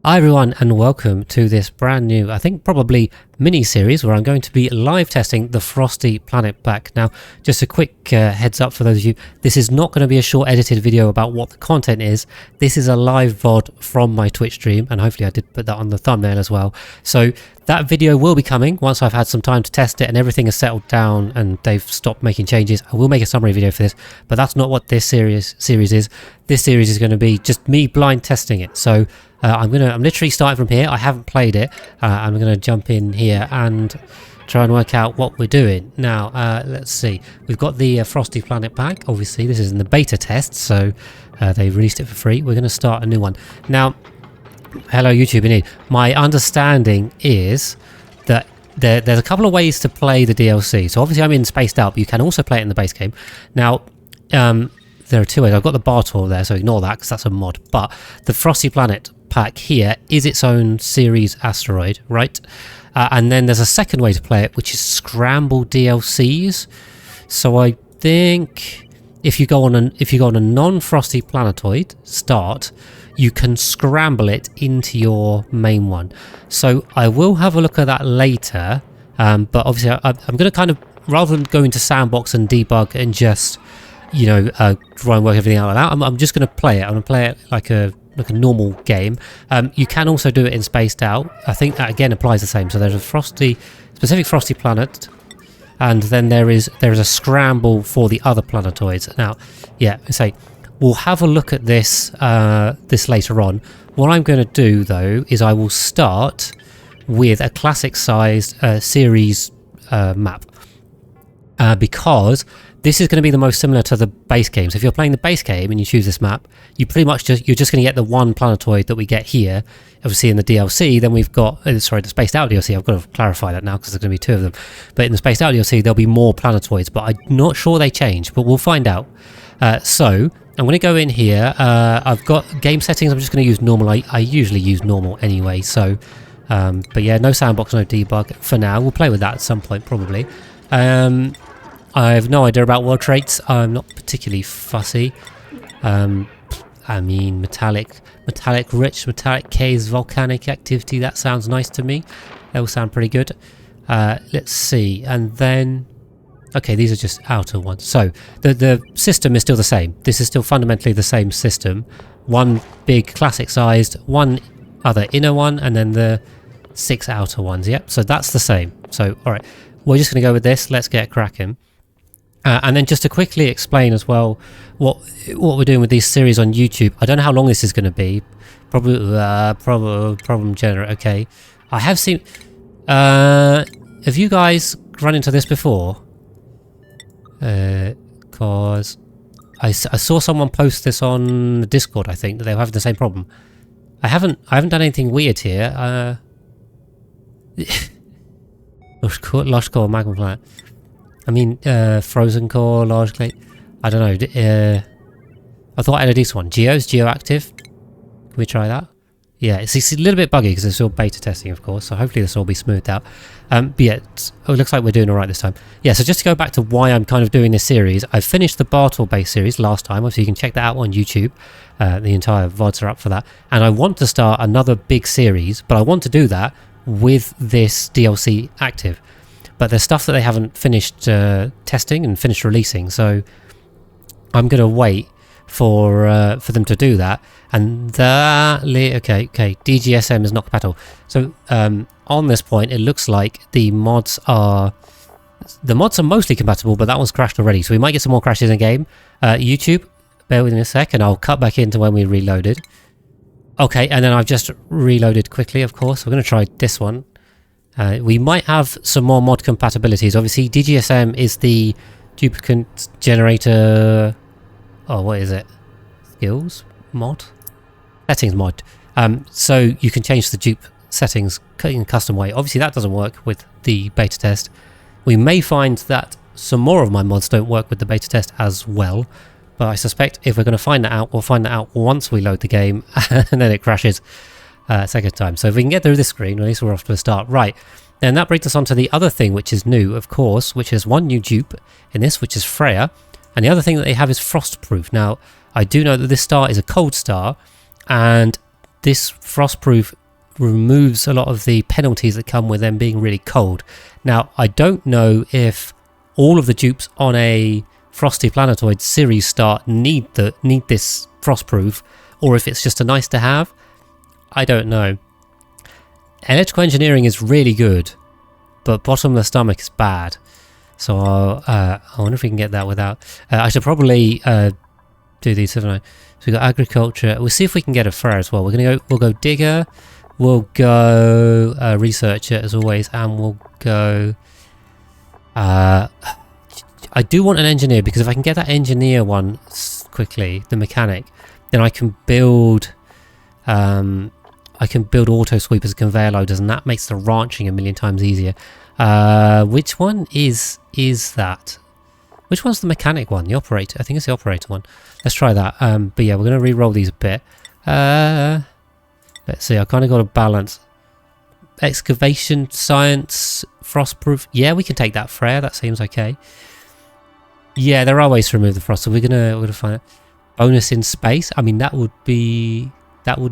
Hi everyone and welcome to this brand new, I think probably mini-series where I'm going to be live testing the Frosty Planet Pack. Now, just a quick heads up for those of you, this is not going to be a short edited video about what the content is. This is a live VOD from my Twitch stream, and hopefully I did put that on the thumbnail as well. So that video will be coming once I've had some time to test it and everything has settled down and they've stopped making changes. I will make a summary video for this, but that's not what this series is. This series is going to be just me blind testing it. So I'm literally starting from here. I haven't played it. I'm going to jump in here and try and work out what we're doing. Now, let's see. We've got the Frosty Planet Pack. Obviously, this is in the beta test, so they released it for free. We're going to start a new one. Now, hello YouTube, indeed. My understanding is that there's a couple of ways to play the DLC. So obviously I'm in Spaced Out, but you can also play it in the base game. Now, there are two ways. I've got the bar tour there, so ignore that because that's a mod. But the Frosty Planet Pack here is its own series asteroid, right? And then there's a second way to play it, which is scramble DLCs. So I think if you go on a non-Frosty planetoid start, you can scramble it into your main one. So I will have a look at that later. But obviously I'm going to kind of, rather than go into sandbox and debug and just, try and work everything out like that, I'm just going to play it. I'm going to play it like a normal game. You can also do it in Spaced Out. I think that again applies the same. So there's a specific Frosty planet, and then there is a scramble for the other planetoids. Now, yeah, say we'll have a look at this this later on. What I'm going to do though is I will start with a classic-sized series map because this is going to be the most similar to the base game. So if you're playing the base game and you choose this map, you pretty much you're just going to get the one planetoid that we get here. Obviously in the DLC, then we've got, the Spaced Out DLC, I've got to clarify that now because there's going to be two of them. But in the Spaced Out DLC, there'll be more planetoids, but I'm not sure they change, but we'll find out. So I'm going to go in here. I've got game settings. I'm just going to use normal. I usually use normal anyway. So, but yeah, no sandbox, no debug for now. We'll play with that at some point probably. I have no idea about world traits. I'm not particularly fussy. I mean, metallic rich, metallic caves, volcanic activity. That sounds nice to me. That will sound pretty good. Let's see. And then, okay, these are just outer ones. So the system is still the same. This is still fundamentally the same system. One big classic sized, one other inner one, and then the 6 outer ones. Yep. So that's the same. So, all right, we're just going to go with this. Let's get cracking. And then just to quickly explain as well what we're doing with these series on YouTube. I don't know how long this is going to be. Probably problem generator. Okay, I have seen. Have you guys run into this before? Cause I saw someone post this on the Discord. I think that they were having the same problem. I haven't done anything weird here. Lush core magma planet. I mean, frozen core, large clay. I don't know. I thought I had a decent one. Geoactive. Can we try that? Yeah, it's a little bit buggy because it's all beta testing, of course. So hopefully this will be smoothed out. But yeah, it looks like we're doing all right this time. Yeah, so just to go back to why I'm kind of doing this series, I finished the Bartle base series last time. So you can check that out on YouTube. The entire VODs are up for that. And I want to start another big series, but I want to do that with this DLC active. But there's stuff that they haven't finished testing and finished releasing, so I'm going to wait for them to do that. And okay, DGSM is not compatible. So on this point, it looks like the mods are mostly compatible, but that one's crashed already. So we might get some more crashes in game. YouTube, bear with me a sec, and I'll cut back into when we reloaded. Okay, and then I've just reloaded quickly. Of course, we're going to try this one. We might have some more mod compatibilities. Obviously, DGSM is the duplicate generator. Oh, what is it? Skills mod? Settings mod. So you can change the dupe settings in a custom way. Obviously, that doesn't work with the beta test. We may find that some more of my mods don't work with the beta test as well. But I suspect if we're going to find that out, we'll find that out once we load the game and then it crashes. Second time. So if we can get through this screen, at least we're off to a start. Right, and that brings us on to the other thing which is new, of course, which is one new dupe in this, which is Freya, and the other thing that they have is frostproof. Now, I do know that this star is a cold star, and this frostproof removes a lot of the penalties that come with them being really cold. Now, I don't know if all of the dupes on a Frosty Planetoid series start need this frostproof, or if it's just a nice to have. I don't know. Electrical engineering is really good, but bottomless stomach is bad. So I wonder if we can get that without. I should probably do these, haven't I? So we got agriculture. We'll see if we can get a fur as well. We'll go digger. We'll go researcher as always, and we'll go. I do want an engineer, because if I can get that engineer one quickly, the mechanic, then I can build. Auto sweepers, conveyor loaders, and that makes the ranching a million times easier. Which one is that? Which one's the mechanic one? The operator? I think it's the operator one. Let's try that. But yeah, we're going to re-roll these a bit. Let's see, I kind of got a balance. Excavation, science, frostproof. Yeah, we can take that Freya. That seems okay. Yeah, there are ways to remove the frost, so we're gonna find it. Bonus in space. I mean, that would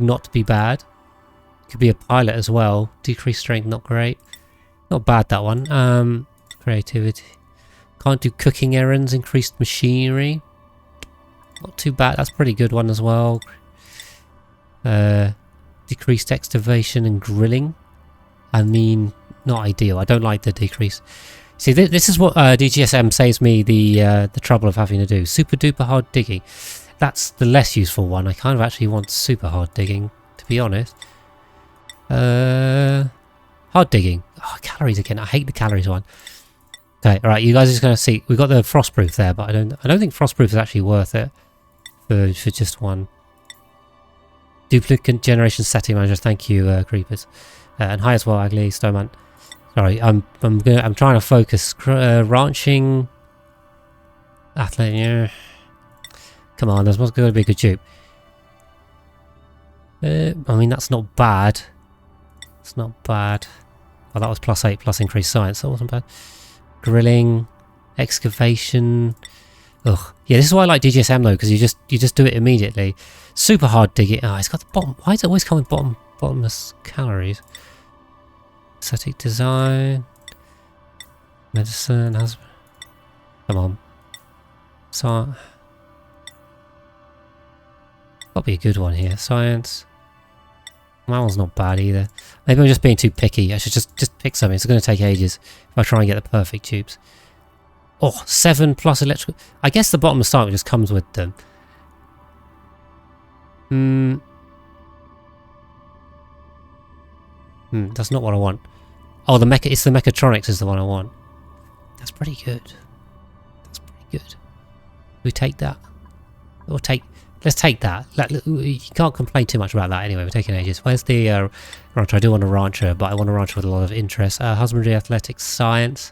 not be bad. Could be a pilot as well. Decreased strength, not great. Not bad, that one. Creativity. Can't do cooking errands. Increased machinery. Not too bad. That's a pretty good one as well. Decreased excavation and grilling. I mean, not ideal. I don't like the decrease. See, this is what DGSM saves me the trouble of having to do. Super duper hard digging. That's the less useful one. I kind of actually want super hard digging, to be honest. Hard digging. Oh, calories again. I hate the calories one. Okay, all right. You guys are just gonna see. We've got the frostproof there, but I don't think frostproof is actually worth it for just one. Duplicate generation setting manager. Thank you, creepers, and hi as well, ugly snowman. Sorry, I'm trying to focus. Ranching. Athletic. Yeah. Come on, there's going to be a good dupe. I mean, that's not bad. It's not bad. Oh, that was +8 plus increased science. That wasn't bad. Grilling, excavation. Ugh. Yeah, this is why I like DGSM though, because you just do it immediately. Super hard digging. Oh, it's got the bottom. Why does it always come with bottomless calories? Aesthetic design. Medicine. Come on. So. Got to be a good one here. Science. That one's not bad either. Maybe I'm just being too picky. I should just pick something. It's going to take ages if I try and get the perfect tubes. Oh, 7 plus electrical. I guess the bottom of the start just comes with them. That's not what I want. Oh, it's the mechatronics is the one I want. That's pretty good. That's pretty good. We take that. Let's take that. You can't complain too much about that anyway. We're taking ages. Where's the rancher? I do want a rancher, but I want a rancher with a lot of interest. Husbandry, athletics, science.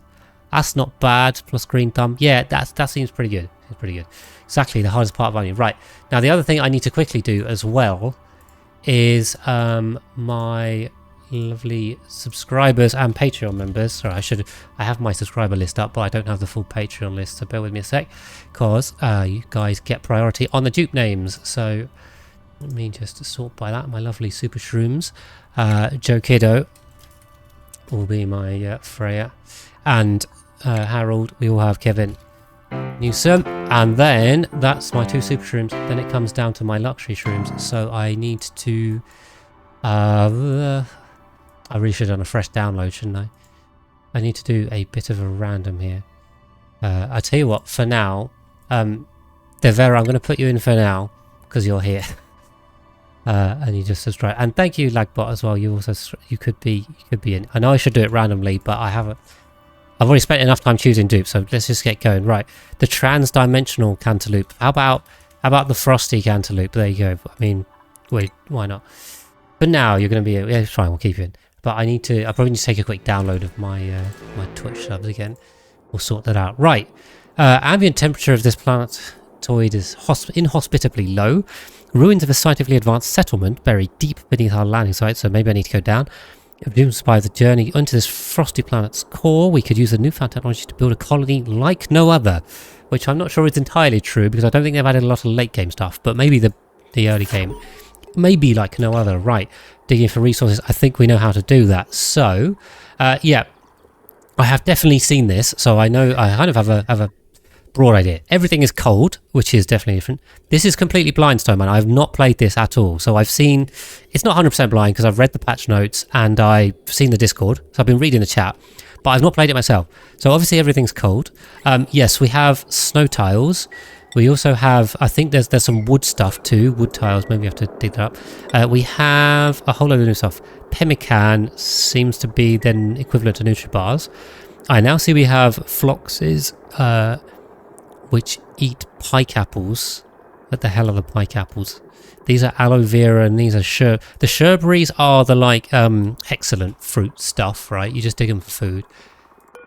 That's not bad. Plus green thumb. Yeah, that seems pretty good. It's pretty good. Exactly the hardest part of onion. Right. Now the other thing I need to quickly do as well is my lovely subscribers and Patreon members. Sorry, I have my subscriber list up, but I don't have the full Patreon list, so bear with me a sec, because you guys get priority on the dupe names. So let me just sort by that. My lovely super shrooms. Joe Kiddo will be my Freya, and Harold. We will have Kevin Newsom, and then that's my 2 super shrooms. Then it comes down to my luxury shrooms, so I need to I really should have done a fresh download, shouldn't I? I need to do a bit of a random here. I tell you what, for now, Devera, I'm going to put you in for now because you're here, and you just subscribe. And thank you, Lagbot, as well. You could be in. I know I should do it randomly, but I haven't. I've already spent enough time choosing dupes, so let's just get going. Right, the trans-dimensional cantaloupe. How about the frosty cantaloupe? There you go. I mean, wait, why not? But now you're going to be. Yeah, fine. We'll keep you in. But I probably need to take a quick download of my my Twitch subs again. We'll sort that out. Right. Ambient temperature of this planetoid is inhospitably low. Ruins of a scientifically advanced settlement buried deep beneath our landing site, so maybe I need to go down. Doomed by the journey onto this frosty planet's core, we could use the newfound technology to build a colony like no other. Which I'm not sure is entirely true, because I don't think they've added a lot of late game stuff, but maybe the early game maybe like no other. Right, digging for resources. I think we know how to do that. So, yeah, I have definitely seen this, so I know I kind of have a broad idea. Everything is cold, which is definitely different. This is completely blind, Stoneman. I have not played this at all, so I've seen... It's not 100% blind because I've read the patch notes and I've seen the Discord, so I've been reading the chat, but I've not played it myself. So obviously everything's cold. Yes, we have snow tiles. We also have... I think there's some wood stuff too. Wood tiles. Maybe we have to dig that up. We have a whole load of new stuff. Pemmican seems to be then equivalent to Nutri-Bars. I now see we have Floxes, which eat pike apples. What the hell are the pike apples? These are aloe vera and these are the sherberries are the like excellent fruit stuff, right? You just dig them for food.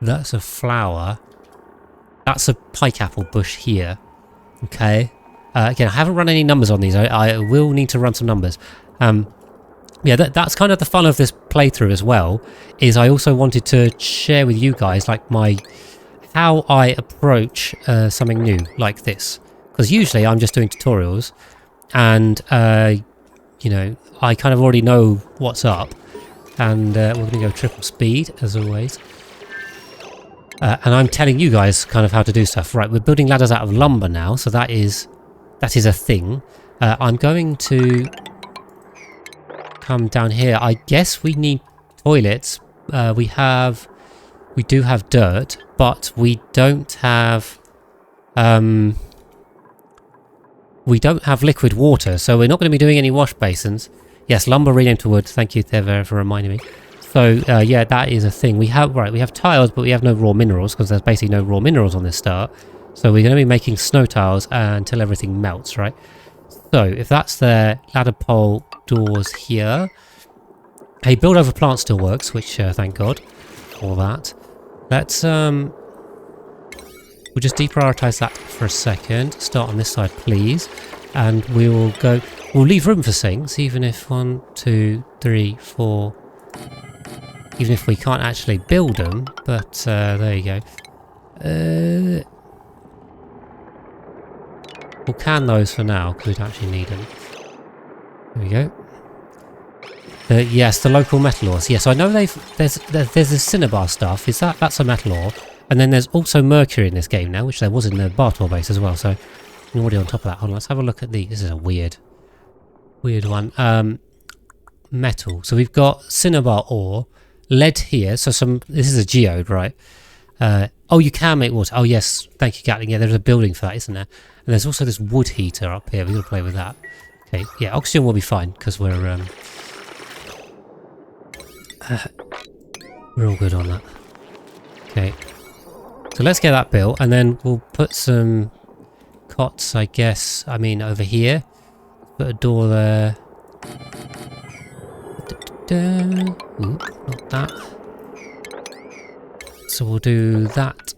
That's a flower. That's a pike apple bush here. Okay. Again, I haven't run any numbers on these. I will need to run some numbers. Yeah, that's kind of the fun of this playthrough as well, is I also wanted to share with you guys like how I approach something new like this. Because usually I'm just doing tutorials and, you know, I kind of already know what's up. And we're going to go triple speed as always. And I'm telling you guys kind of how to do stuff. Right, we're building ladders out of lumber now, so that is a thing. I'm going to come down here. I guess we need toilets. We do have dirt, but we don't have liquid water, so we're not going to be doing any wash basins. Yes, lumber renamed to wood. Thank you, Thever, for reminding me. So yeah, that is a thing. We have tiles, but we have no raw minerals because there's basically no raw minerals on this start. So we're going to be making snow tiles until everything melts, right? So if that's the ladder pole doors here, hey, build over plant still works, which thank God for that. Let's we'll just deprioritize that for a second. Start on this side, please, and we will go. We'll leave room for sinks, even if 1, 2, 3, 4. Even if we can't actually build them, but there you go. We'll can those for now because we don't actually need them. There we go. Yes, the local metal ores. Yes, I know there's the cinnabar stuff. That's a metal ore, and then there's also mercury in this game now, which there was in the Bartor base as well. So I'm already on top of that. Hold on, let's have a look at this is a weird one. Metal. So we've got cinnabar ore, lead here. So this is a geode, right? Oh, you can make water. Oh yes, thank you, Gatling. Yeah, there's a building for that, isn't there? And there's also this wood heater up here. We're gonna play with that. Okay, yeah, oxygen will be fine because we're all good on that. Okay, so let's get that built, and then we'll put some cots, I guess. I mean, over here. Put a door there. Ooh, not that. So we'll do that,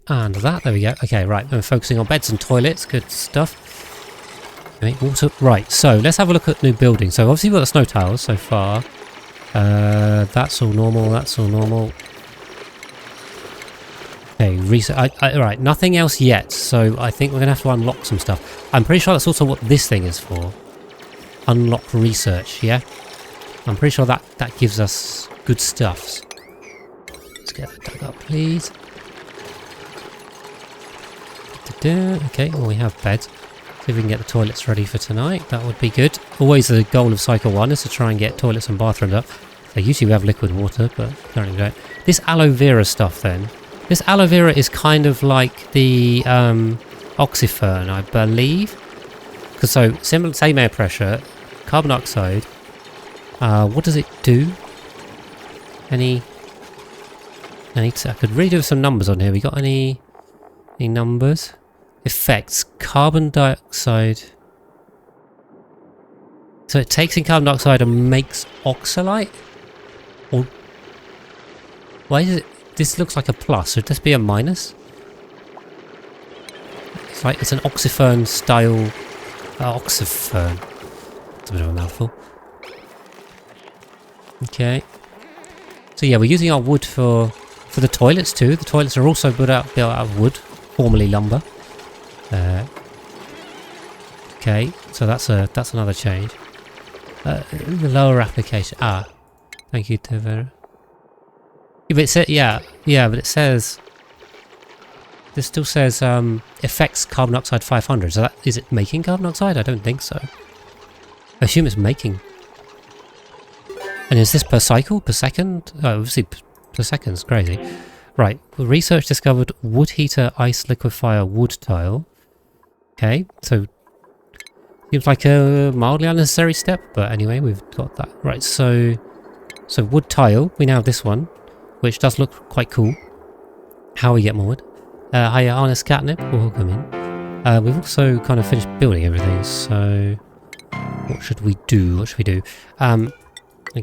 and that. There we go. Okay, right. We're focusing on beds and toilets. Good stuff. Okay, water. Right. So let's have a look at new buildings. So obviously we've got the snow tiles so far. That's all normal. That's all normal. Okay, research. Right. Nothing else yet. So I think we're gonna have to unlock some stuff. I'm pretty sure that's also what this thing is for. Unlock research. Yeah. I'm pretty sure that gives us good stuffs. Let's get that dug up, please. Okay, well, we have beds. See if we can get the toilets ready for tonight. That would be good. Always the goal of Cycle 1 is to try and get toilets and bathrooms up. So usually we have liquid water, but currently we don't. This aloe vera stuff then. This aloe vera is kind of like the oxyfern, I believe. Because so, same air pressure, carbon dioxide. What does it do? I could read some numbers on here. We got any numbers? Effects. Carbon dioxide. So it takes in carbon dioxide and makes oxalate? Or why is it? This looks like a plus. Should this be a minus? It's like it's an oxyfern style. Oxyfern. It's a bit of a mouthful. Okay. So yeah, we're using our wood for the toilets too. The toilets are also built out of wood, formerly lumber. Okay, Okay, so that's another change. The lower application. Ah, thank you, Tevera. Yeah, but it said, yeah, but it says. This still says affects carbon dioxide 500. So is it making carbon dioxide? I don't think so. I assume it's making. And is this per cycle? Per second? Oh, obviously per second is crazy. Right. Research discovered wood heater ice liquefier wood tile. Okay, so seems like a mildly unnecessary step, but anyway, we've got that. Right, so wood tile. We now have this one, which does look quite cool. How we get more wood. Hiya, Honest Catnip. Welcome in. We've also kind of finished building everything, so what should we do? What should we do? I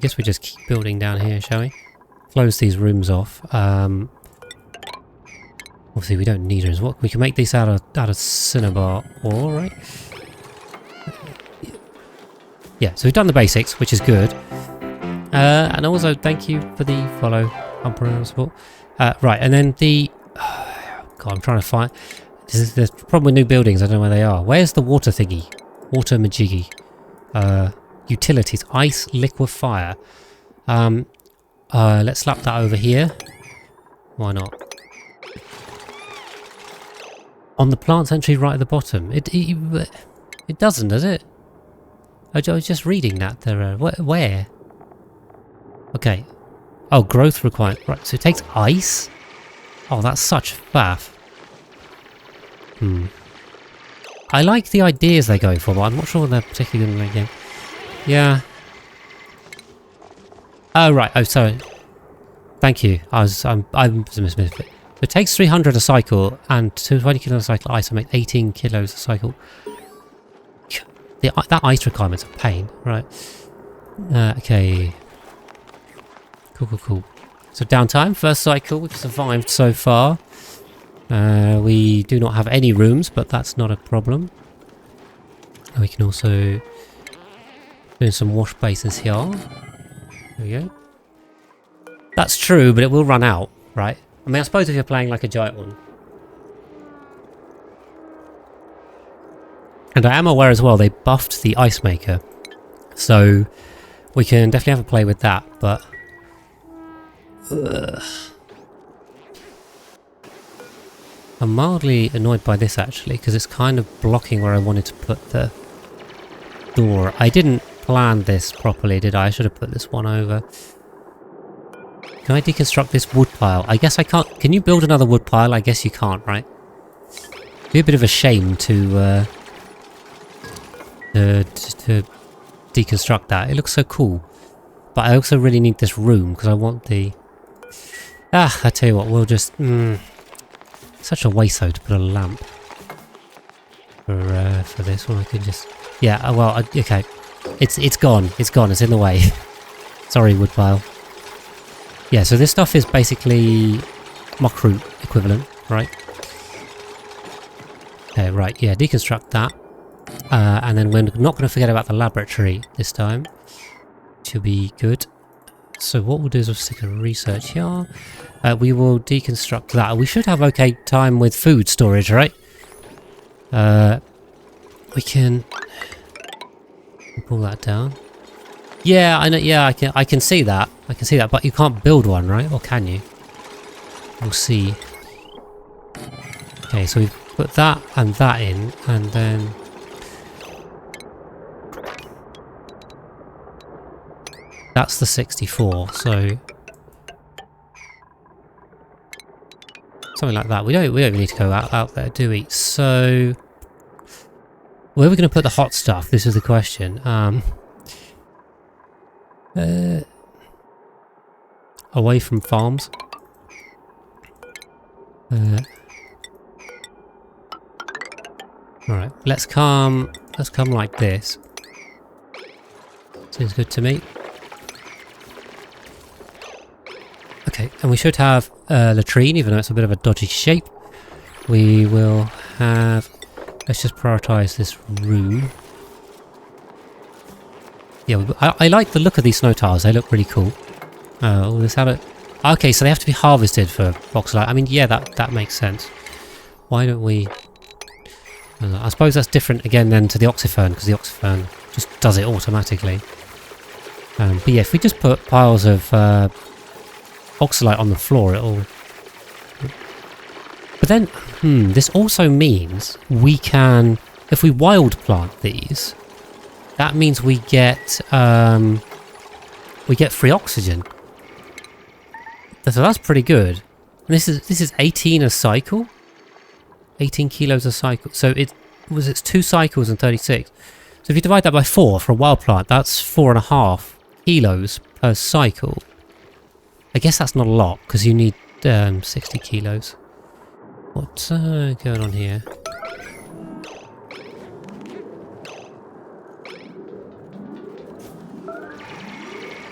guess we just keep building down here, shall we? Close these rooms off. Obviously, we don't need rooms. What we can make these out of cinnabar ore, right? Yeah, so we've done the basics, which is good. And also, thank you for the follow, Umbrella support. Right, and then the... God, I'm trying to find... There's a problem with new buildings, I don't know where they are. Where's the water thingy? Water majiggy. Utilities. Ice liquefier. Let's slap that over here. Why not? On the plants entry right at the bottom. It doesn't, does it? I was just reading that there. Where? Okay. Oh, growth required. Right, so it takes ice? Oh, that's such faff. I like the ideas they're going for, but I'm not sure they're particularly going to make it. Yeah. Oh, right. Oh, sorry. Thank you. I'm missed it. It takes 300 a cycle, and 20 kilos a cycle ice will make 18 kilos a cycle. That ice requirement's a pain. Right. Okay. Cool. So downtime, first cycle, we've survived so far. We do not have any rooms, but that's not a problem. And we can also do some wash basins here. There we go. That's true, but it will run out, right? I mean, I suppose if you're playing like a giant one. And I am aware as well, they buffed the ice maker. So we can definitely have a play with that, but... I'm mildly annoyed by this actually, because it's kind of blocking where I wanted to put the door. I didn't plan this properly, did I? I should have put this one over. Can I deconstruct this wood pile? I guess I can't. Can you build another wood pile? I guess you can't, right? It'd be a bit of a shame to deconstruct that. It looks so cool. But I also really need this room, because I want the... I tell you what, we'll just... Such a waste though to put a lamp for this one. I could just... Yeah, well, okay. It's gone. It's gone. It's in the way. Sorry, wood pile. Yeah, so this stuff is basically muckroot equivalent, right? Okay, right, yeah, deconstruct that. And then we're not going to forget about the laboratory this time. Should be good. So what we'll do is we'll stick a research here. We will deconstruct that. We should have okay time with food storage, right? We can pull that down. Yeah, I know. Yeah, I can see that. I can see that, but you can't build one, right? Or can you? We'll see. Okay, so we've put that and that in, and then that's the 64. So something like that. We don't need to go out there, do we? So where are we going to put the hot stuff? This is the question. Away from farms. Alright, let's come like this. Seems good to me. Okay, and we should have a latrine, even though it's a bit of a dodgy shape. We will have... Let's just prioritise this room. Yeah, I like the look of these snow tiles. They look really cool. Oh, this have it. Okay, so they have to be harvested for box light. I mean, yeah, that makes sense. Why don't we I suppose that's different again then to the oxyfern, because the oxyfern just does it automatically. But yeah, if we just put piles of oxalite on the floor, it'll... But then, this also means we can, if we wild plant these, that means we get free oxygen. So that's pretty good. And this is 18 a cycle, 18 kilos a cycle. So it's 2 cycles and 36. So if you divide that by 4 for a wild plant, that's 4.5 kilos per cycle. I guess that's not a lot because you need 60 kilos. What's going on here?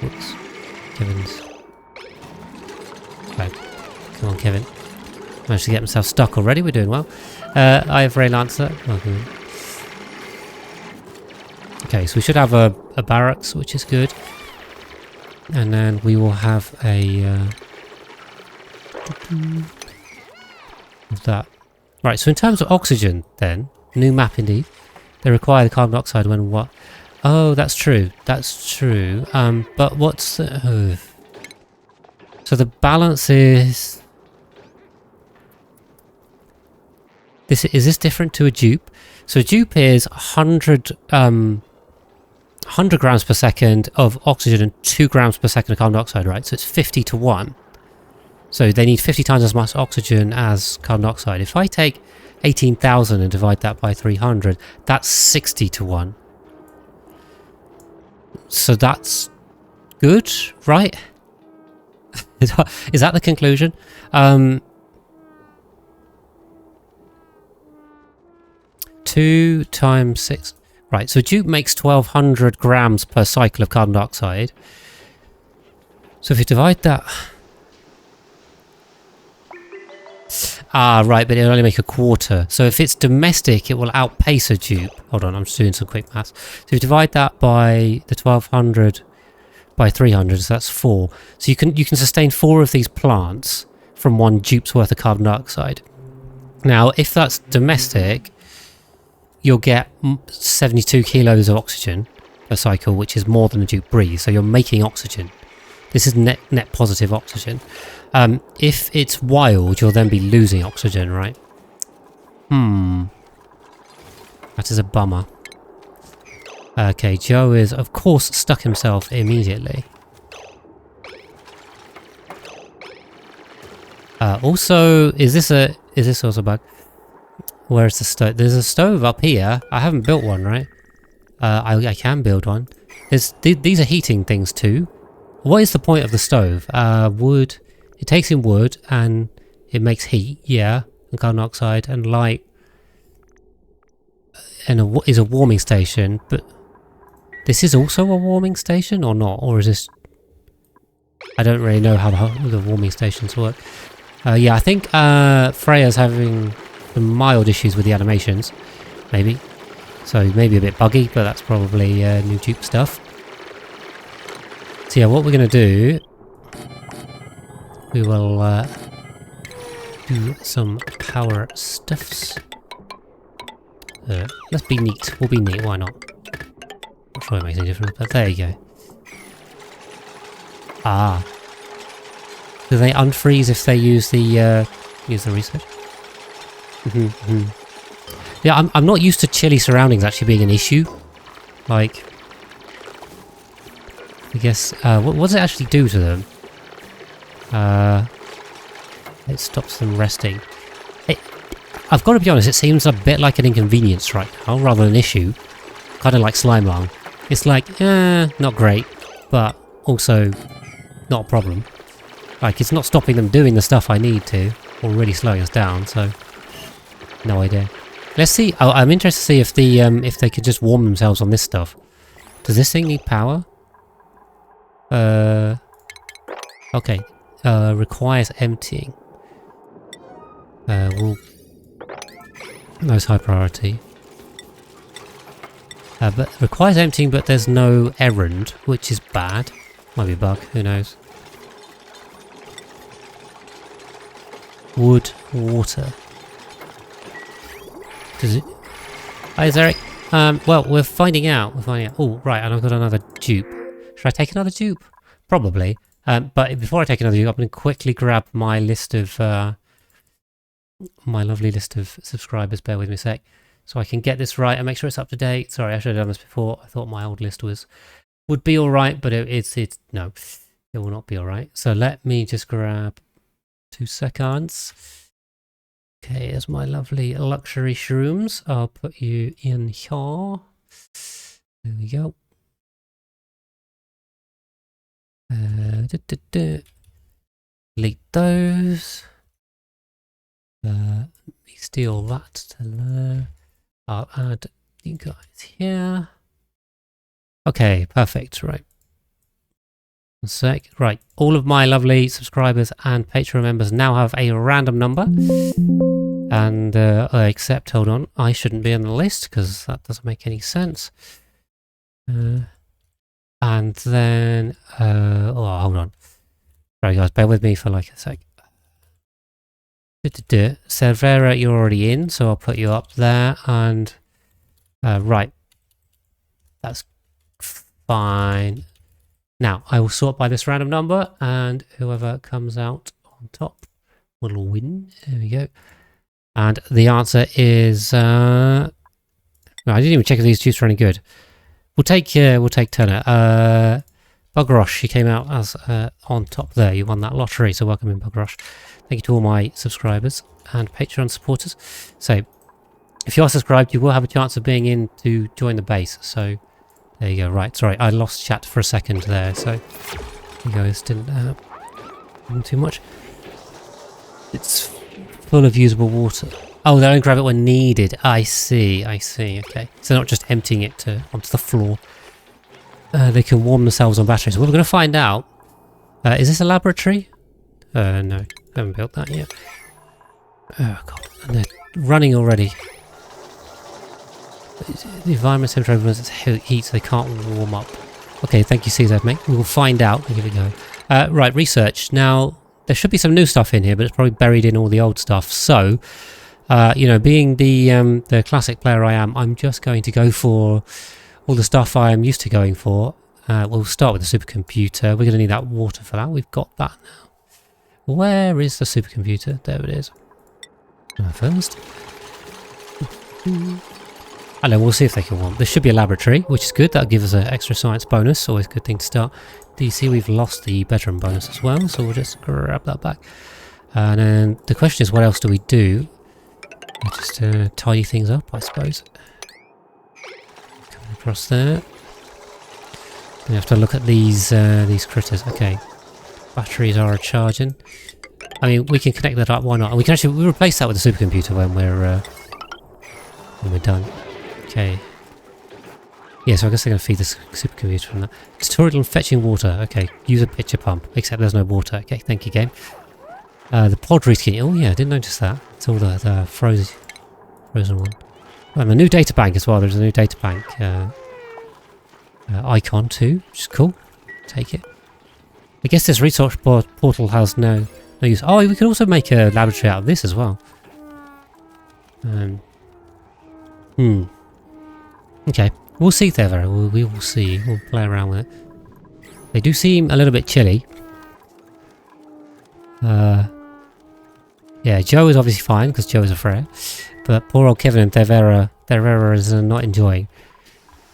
Whoops. Kevin's... Right. Come on, Kevin. Managed to get himself stuck already. We're doing well. I have Ray Lancer. Okay, so we should have a barracks, which is good. And then we will have a... of that. Right, so in terms of oxygen, then, new map indeed. They require the carbon dioxide when what? Oh, that's true. That's true. But what's the... So the balance is... Is this different to a dupe? So a dupe is 100 grams per second of oxygen and 2 grams per second of carbon dioxide, right? So it's 50 to 1. So they need 50 times as much oxygen as carbon dioxide. If I take 18,000 and divide that by 300, that's 60 to 1. So that's good, right? Is that the conclusion? 2 times 6. Right, so a dupe makes 1,200 grams per cycle of carbon dioxide. So if you divide that... Ah, right, but it'll only make a quarter. So if it's domestic, it will outpace a dupe. Hold on, I'm just doing some quick maths. So if you divide that by the 1,200 by 300, so that's 4. So you can sustain 4 of these plants from 1 dupe's worth of carbon dioxide. Now, if that's domestic, you'll get 72 kilos of oxygen per cycle, which is more than a dupe breathes. So you're making oxygen. This is net positive oxygen. If it's wild, you'll then be losing oxygen, right? That is a bummer. Okay, Joe is, of course, stuck himself immediately. Also, is this also a bug? Where's the stove? There's a stove up here. I haven't built one, right? I can build one. These are heating things too. What is the point of the stove? Wood. It takes in wood and it makes heat, yeah, and carbon dioxide and light. And is a warming station, but this is also a warming station or not? Or is this... I don't really know how the warming stations work. Yeah, I think Freya's having some mild issues with the animations, maybe. So maybe a bit buggy, but that's probably new dupe stuff. So yeah, what we're going to do... We will do some power stuffs. Let's be neat. We'll be neat, why not? Not sure it makes any difference, but there you go. Ah. Do they unfreeze if they use the research? Yeah, I'm not used to chilly surroundings actually being an issue. Like, I guess, what does it actually do to them? It stops them resting. I've got to be honest, it seems a bit like an inconvenience right now, rather than an issue. Kind of like slime lung. It's like, not great, but also not a problem. Like, it's not stopping them doing the stuff I need to, or really slowing us down, so... No idea. Let's see. Oh, I'm interested to see if they could just warm themselves on this stuff. Does this thing need power? Okay. Requires emptying. Most high priority. But requires emptying, but there's no errand, which is bad. Might be a bug, who knows. Wood, water. Does it... Hi, Eric. Well, we're finding out. Oh, right, and I've got another dupe. Should I take another dupe? Probably. But before I take another dupe, I'm going to quickly grab my list of my lovely list of subscribers. Bear with me a sec, so I can get this right and make sure it's up to date. Sorry, I should have done this before. I thought my old list would be all right, but it's no, it will not be all right. So let me just grab 2 seconds. Okay, here's my lovely luxury shrooms. I'll put you in here. There we go. Delete those. Let me steal that to there. I'll add you guys here. Okay, perfect. Right. 1 sec. Right. All of my lovely subscribers and Patreon members now have a random number. And except, hold on, I shouldn't be on the list because that doesn't make any sense. And then, oh, hold on. Sorry guys, bear with me for like a sec. Cervera, you're already in, so I'll put you up there. And, right. That's fine. Now, I will sort by this random number, and whoever comes out on top will win. There we go. And the answer is... no, I didn't even check if these two are any good. We'll take Turner. Bugrosh, he came out as on top there. You won that lottery, so welcome in, Bugrosh. Thank you to all my subscribers and Patreon supporters. So, if you are subscribed, you will have a chance of being in to join the base. So, there you go. Right, sorry, I lost chat for a second there. So, there you go. This didn't too much. It's full of usable water. Oh, they only grab it when needed. I see. Okay. So not just emptying it onto the floor. They can warm themselves on batteries. Well, we're going to find out. Is this a laboratory? No. Haven't built that yet. Oh, God. And they're running already. The environment temperature overruns its heat, so they can't warm up. Okay, thank you, CZ, mate. We will find out. Give it a go. Right, research. Now, there should be some new stuff in here, but it's probably buried in all the old stuff. So, you know, being the classic player I am, I'm just going to go for all the stuff I am used to going for. We'll start with the supercomputer. We're going to need that water for that. We've got that now. Where is the supercomputer? There it is. First. I know, we'll see if they can warm. There should be a laboratory, which is good. That'll give us an extra science bonus. Always a good thing to start. Do you see we've lost the bedroom bonus as well? So we'll just grab that back. And then the question is, what else do we do? We just tidy things up, I suppose. Coming across there. We have to look at these critters. Okay, batteries are charging. I mean, we can connect that up. Why not? And we can actually replace that with a supercomputer when we're done. Okay. Yeah, so I guess they're going to feed the supercomputer from that. Tutorial on fetching water. Okay, use a pitcher pump. Except there's no water. Okay, thank you, game. The pod reskin. Oh yeah, I didn't notice that. It's all the frozen one. And the new data bank as well. There's a new data bank icon too, which is cool. Take it. I guess this research portal has no use. Oh, we could also make a laboratory out of this as well. Okay. We'll see there, Vera. We will see. We'll play around with it. They do seem a little bit chilly. Yeah, Joe is obviously fine because Joe is a Freya. But poor old Kevin and Devera is not enjoying.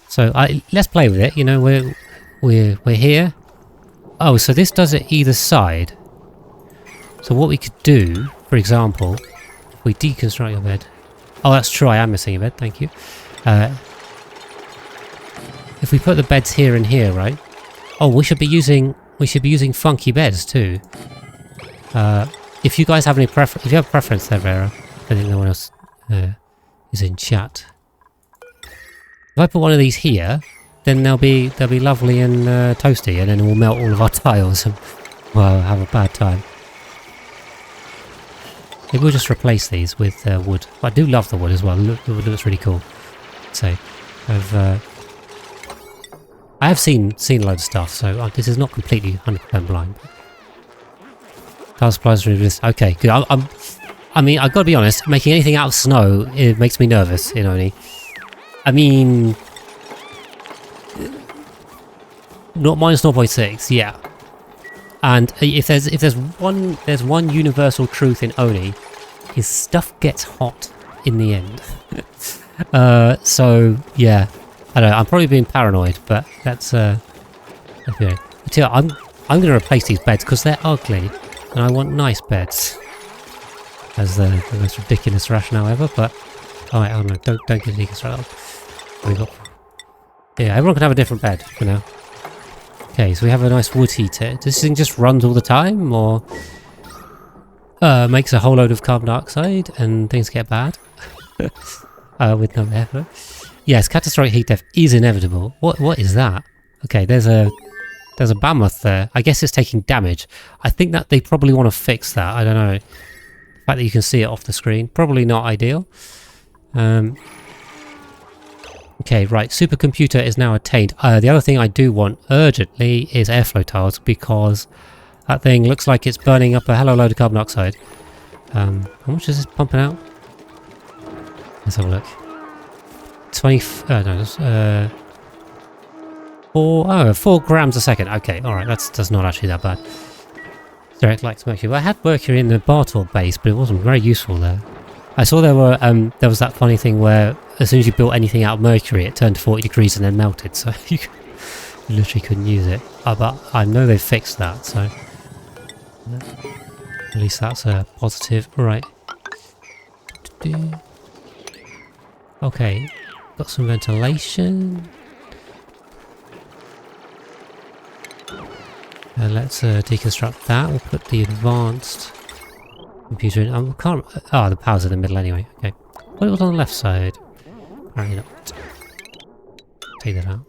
So let's play with it. You know, we're here. Oh, so this does it either side. So what we could do, for example, if we deconstruct your bed. Oh, that's true. I am missing a bed. Thank you. If we put the beds here and here, right? Oh, we should be using funky beds too. If you guys have any preference, if you have a preference there, Vera, I think no one else is in chat. If I put one of these here, then they'll be lovely and toasty, and then we'll melt all of our tiles and we'll have a bad time. Maybe we'll just replace these with wood. I do love the wood as well. The wood looks really cool. So, I have seen loads of stuff, so this is not completely 100% blind. Tile supplies are this. Okay, good. I mean, I've got to be honest. Making anything out of snow, it makes me nervous. You know, I mean, not minus 0.6, yeah. And if there's one universal truth in Oni, is stuff gets hot in the end. So yeah, I don't know. I'm probably being paranoid, but that's okay. I'm going to replace these beds because they're ugly, and I want nice beds. As the most ridiculous rationale ever, but alright, oh no, don't get deconstructed. Yeah, everyone can have a different bed for now. Okay, so we have a nice wood heater. Does this thing just runs all the time, or makes a whole load of carbon dioxide and things get bad? With no air. Yes, catastrophic heat death is inevitable. What is that? Okay, there's a mammoth there. I guess it's taking damage. I think that they probably want to fix that. I don't know. The fact that you can see it off the screen, probably not ideal. Okay, right, supercomputer is now attained. The other thing I do want urgently is airflow tiles, because that thing looks like it's burning up a hello load of carbon dioxide. How much is this pumping out? Let's have a look. 4 grams a second. Okay, alright, that's not actually that bad. Direct light to mercury. Well, I had mercury in the Bartor base, but it wasn't very useful there. I saw there was that funny thing where as soon as you built anything out of mercury, it turned to 40 degrees and then melted, so you literally couldn't use it. But I know they've fixed that, so at least that's a positive. Right. Okay, got some ventilation. Let's deconstruct that. We'll put the advanced computer in. I can't. Oh, the power's in the middle anyway. Okay. What was on the left side? Apparently not. Take that out.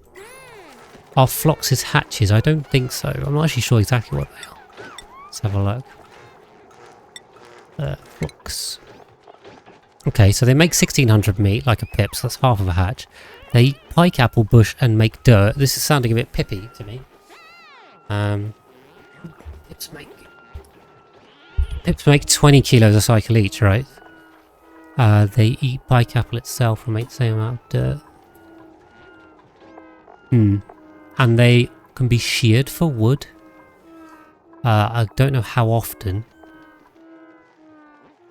Are Phlox's hatches? I don't think so. I'm not actually sure exactly what they are. Let's have a look. Phlox. Okay, so they make 1600 meat, like a pip, so that's half of a hatch. They eat pike apple bush and make dirt. This is sounding a bit pippy to me. Pips make 20 kilos a cycle each, right? They eat pike apple itself and make the same amount of dirt. And they can be sheared for wood. I don't know how often.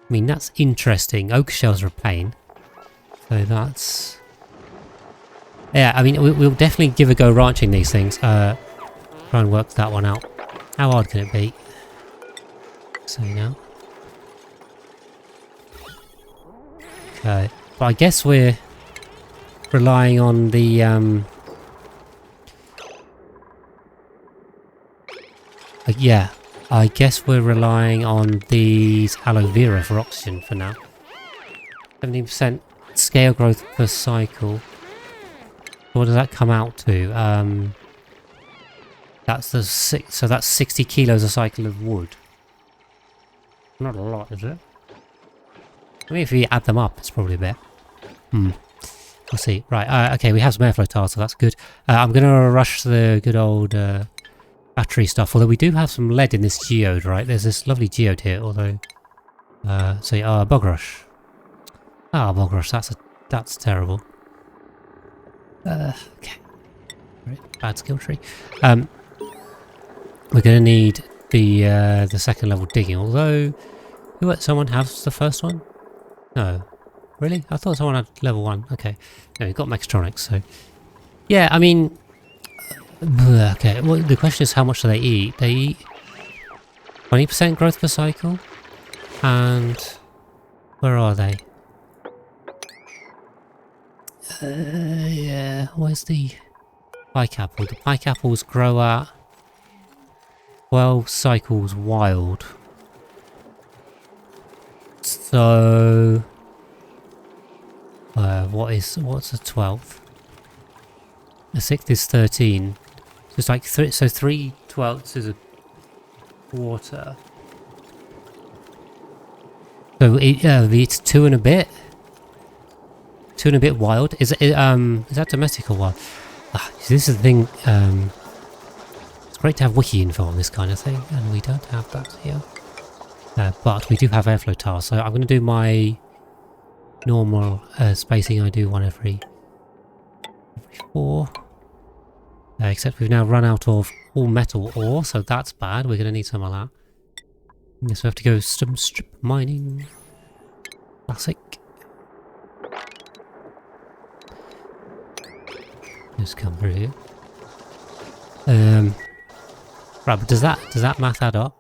I mean, that's interesting. Oak shells are a pain. So that's... Yeah, I mean, we'll definitely give a go ranching these things. Try and work that one out. How hard can it be? So now. Okay. But I guess we're relying on the... yeah. I guess we're relying on these aloe vera for oxygen for now. 17% scale growth per cycle. What does that come out to? That's the so that's 60 kilos a cycle of wood. Not a lot, is it? I mean, if we add them up, it's probably a bit. We'll see. Right, okay, we have some airflow tiles, so that's good. I'm going to rush the good old battery stuff, although we do have some lead in this geode, right? There's this lovely geode here, although... so yeah, bog rush. Ah, bog rush, that's terrible. Okay. Right, bad skill tree. We're going to need the second level digging, although... Someone has the first one? No. Really? I thought someone had level 1. Okay. No, we've got mechatronics, so... Yeah, I mean... Okay, well, the question is how much do they eat? They eat 20% growth per cycle? And... Where are they? Yeah, where's the pike apple? The pike apples grow at 12 cycles wild. So... what's a 12th? A 6th is 13. So it's like 3 twelfths is a quarter. So it's 2 and a bit. 2 and a bit wild. Is that domestic or wild? This is the thing. It's great to have wiki info on this kind of thing, and we don't have that here. But we do have airflow tiles, so I'm going to do my normal spacing. I do one every 4. Except we've now run out of all metal ore, so that's bad. We're going to need some of that. Guess we have to go some strip mining. Classic. Just come through here. Right, but does that math add up?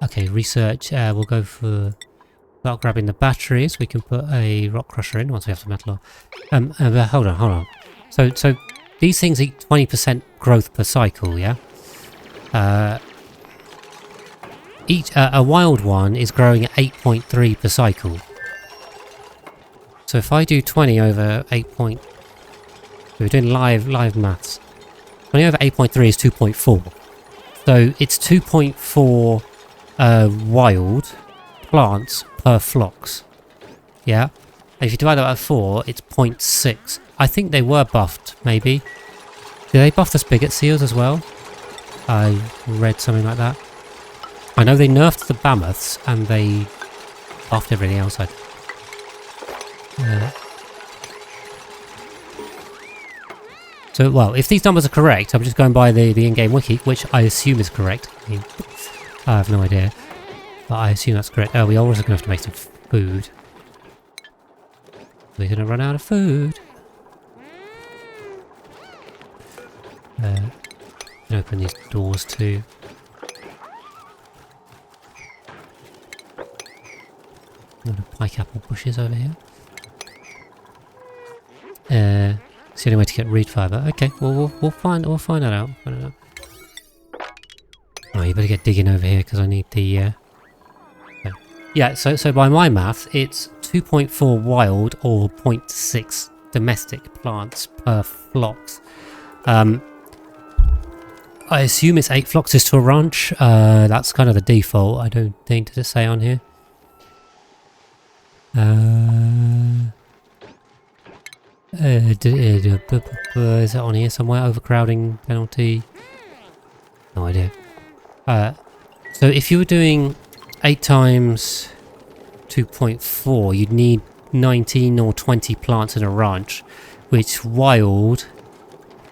Okay, research. We'll go for start grabbing the batteries. We can put a rock crusher in once we have the metal ore. Hold on. So these things eat 20% growth per cycle, yeah? A wild one is growing at 8.3 per cycle. So if I do 20 over 8 point... We're doing live maths. 20 over 8.3 is 2.4. So it's 2.4 wild plants per flocks. Yeah? If you divide that by 4, it's 0.6. I think they were buffed, maybe. Did they buff the spigot seals as well? I read something like that. I know they nerfed the mammoths and they buffed everything else. So, well, if these numbers are correct, I'm just going by the in-game wiki, which I assume is correct. I mean, I have no idea. But I assume that's correct. Oh, we're also going to have to make some food. We're going to run out of food. Open these doors too. Pike apple bushes over here. It's the only way to get reed fiber. Okay, well we'll find that out. Oh, you better get digging over here because I need the. Okay. Yeah, so by my math, it's 2.4 wild or 0.6 domestic plants per flocks. I assume it's 8 floxes to a ranch. That's kind of the default. I don't think to say on here. Is it on here somewhere? Overcrowding penalty? No idea. So if you were doing 8 times 2.4, you'd need 19 or 20 plants in a ranch, which wild,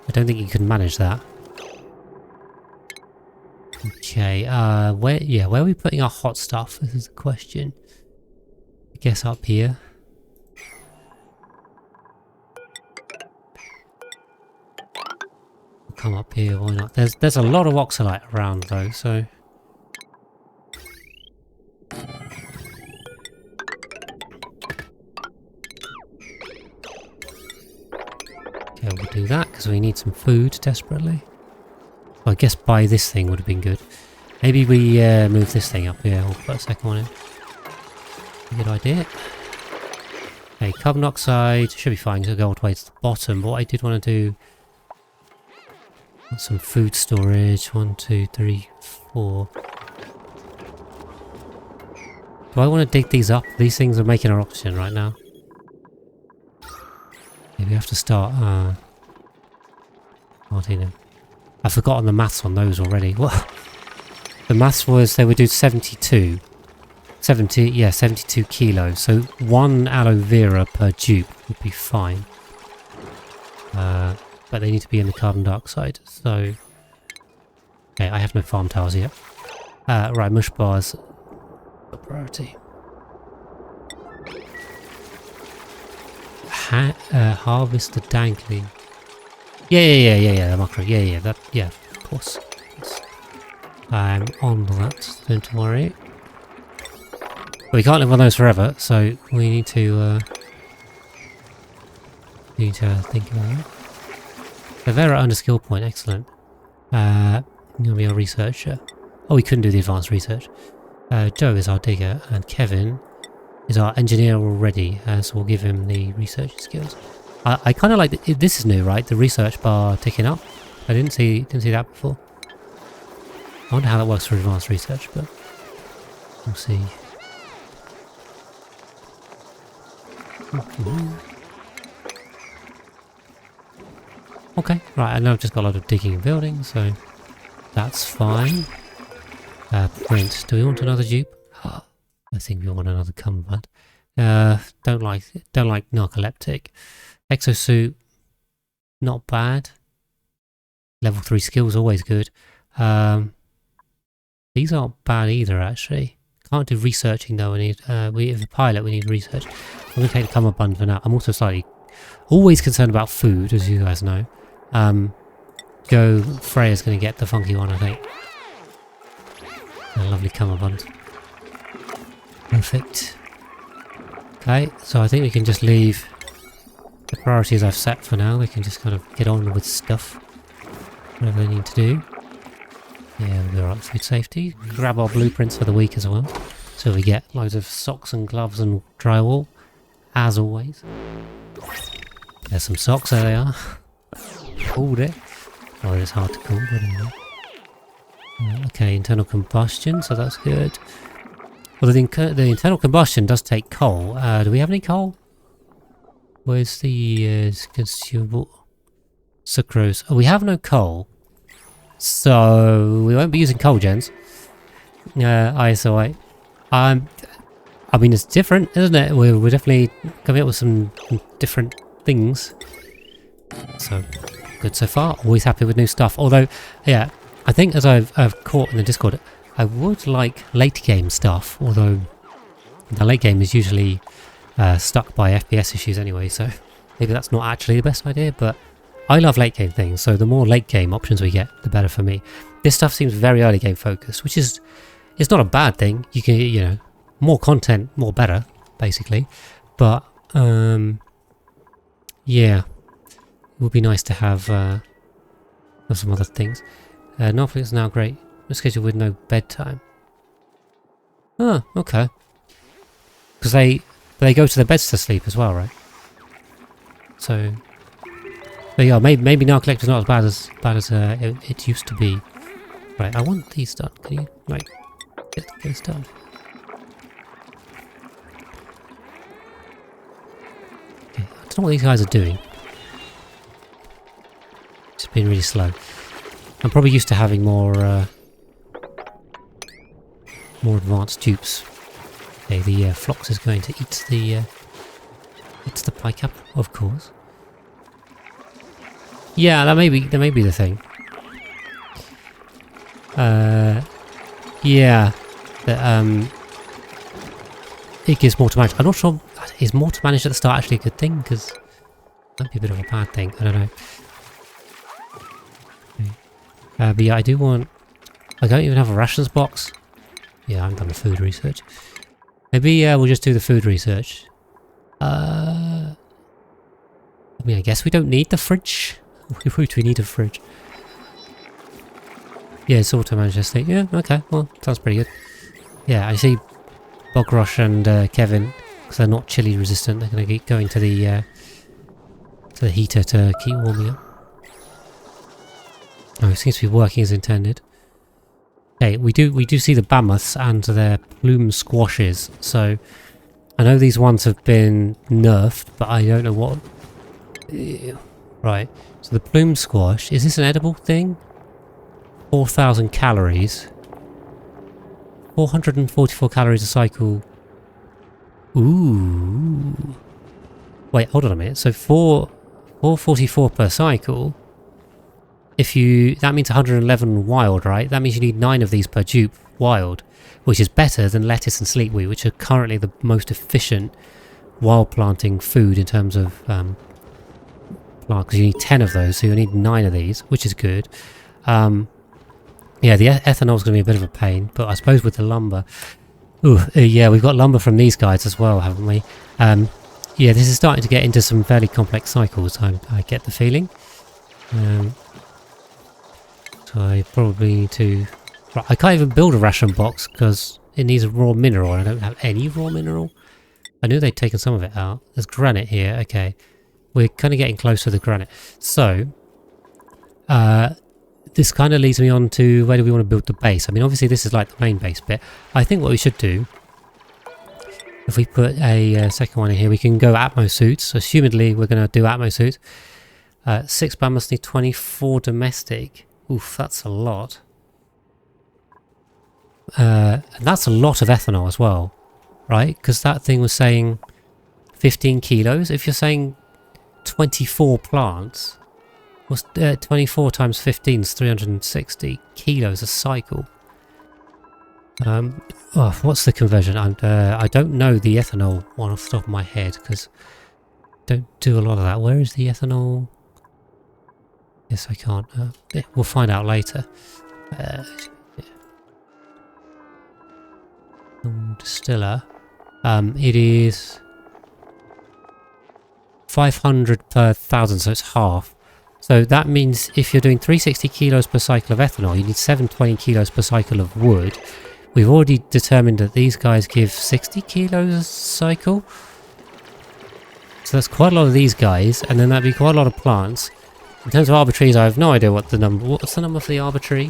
I don't think you can manage that. Okay, where are we putting our hot stuff? This is the question. I guess up here. We'll come up here, why not? There's a lot of oxalite around though, so... Okay, we'll do that because we need some food desperately. Well, I guess buy this thing would have been good. Maybe we move this thing up here. We'll put a second one in. Good idea. Okay, carbon dioxide should be fine. It'll go all the way to the bottom. But what I did want to do... some food storage. 1, 2, 3, 4. Do I want to dig these up? These things are making our oxygen right now. Maybe we have to start... Martina. I've forgotten the maths on those already. What? The maths was they would do 72. 72 kilos. So 1 aloe vera per dupe would be fine. But they need to be in the carbon dioxide. So... Okay, I have no farm towers yet. Right, mush bars. Priority. Harvest the dangling. Yeah, the macro. Yeah, of course. I'm on that, don't worry. But we can't live on those forever, so we need to think about it. The Vera under skill point, excellent. Gonna be our researcher. Oh, we couldn't do the advanced research. Joe is our digger, and Kevin is our engineer already, so we'll give him the research skills. I kind of like this is new, right? The research bar ticking up. I didn't see that before. I wonder how that works for advanced research, but we'll see. Okay, right. I know I've just got a lot of digging and building, so that's fine. Print. Do we want another dupe? I think we want another cummerbund. Don't like narcoleptic. Exosuit, not bad. Level 3 skills, always good. These aren't bad either, actually. Can't do researching though. If a pilot, we need research. I'm going to take the cummerbund for now. I'm also always concerned about food, as you guys know. Freya's going to get the funky one, I think. A lovely cummerbund. Perfect. Okay, so I think we can just leave the priorities I've set for now. They can just kind of get on with stuff. Whatever they need to do. Yeah, we're on food safety. Grab our blueprints for the week as well. So we get loads of socks and gloves and drywall. As always. There's some socks, there they are. Called it. Oh, it's hard to call, but anyway. Okay, internal combustion, so that's good. Well, the internal combustion does take coal. Do we have any coal? Where's the consumable? Sucrose. Oh, we have no coal. So, we won't be using coal gens. ISO8. I mean, it's different, isn't it? We're definitely coming up with some different things. So, good so far. Always happy with new stuff. Although, yeah, I think as I've caught in the Discord, I would like late game stuff. Although, the late game is usually stuck by FPS issues anyway. So, maybe that's not actually the best idea, but I love late game things, so the more late game options we get, the better for me. This stuff seems very early game focused, which is, it's not a bad thing. You can, you know, more content, more better, basically. But, yeah, it would be nice to have some other things. Netflix is now great. Schedule with no bedtime. Oh, okay. Because they go to their beds to sleep as well, right? So. But yeah, maybe narcoleptic is not as bad as it used to be. Right, I want these done. Can you, like, get this done? Okay, I don't know what these guys are doing. It's been really slow. I'm probably used to having more advanced dupes. Okay, the Phlox is going to eat the pike up, of course. Yeah, that may be the thing. Yeah, that it gives more to manage. I'm not sure, is more to manage at the start actually a good thing? Because that might be a bit of a bad thing. I don't know. Okay. But yeah, I do want. I don't even have a rations box. Yeah, I haven't done the food research. Maybe we'll just do the food research. I mean, I guess we don't need the fridge. Why do we need a fridge? Yeah, it's auto-managed estate. Yeah, okay, well, sounds pretty good. Yeah, I see Bogrosh and Kevin, because they're not chili resistant, they're going to keep going to the heater to keep warming up. Oh, it seems to be working as intended. Okay, we do see the mammoths and their plume squashes, so I know these ones have been nerfed, but I don't know what... Right, so the plume squash, is this an edible thing? 4,000 calories. 444 calories a cycle. Ooh. Wait, hold on a minute. So 444 per cycle. That means 111 wild, right? That means you need 9 of these per dupe wild, which is better than lettuce and sleepweed, which are currently the most efficient wild planting food in terms of plant, because you need 10 of those, so you need 9 of these, which is good. Yeah, the ethanol is going to be a bit of a pain, but I suppose with the lumber... Ooh, yeah, we've got lumber from these guys as well, haven't we? Yeah, this is starting to get into some fairly complex cycles, I get the feeling. So I probably need to... Right, I can't even build a ration box because it needs a raw mineral, and I don't have any raw mineral. I knew they'd taken some of it out. There's granite here, okay. We're kind of getting close to the granite. So, this kind of leads me on to where do we want to build the base. I mean, obviously this is like the main base bit. I think what we should do, if we put a second one in here, we can go Atmo suits. Assumedly, we're going to do Atmo suits. 6 mammoths need 24 domestic. Oof, that's a lot. And that's a lot of ethanol as well. right? Because that thing was saying 15 kilos. If you're saying 24 plants, what's 24 times 15 is 360 kilos a cycle. Oh, what's the conversion? I don't know the ethanol one off the top of my head because I don't do a lot of that. Where is the ethanol? Yes, I can't. Yeah, we'll find out later. Yeah. Distiller. It is 500 per thousand, so it's half. So that means if you're doing 360 kilos per cycle of ethanol, you need 720 kilos per cycle of wood. We've already determined that these guys give 60 kilos a cycle. So that's quite a lot of these guys, and then that'd be quite a lot of plants. In terms of arbitraries, I have no idea what the number... What's the number for the arbitrary?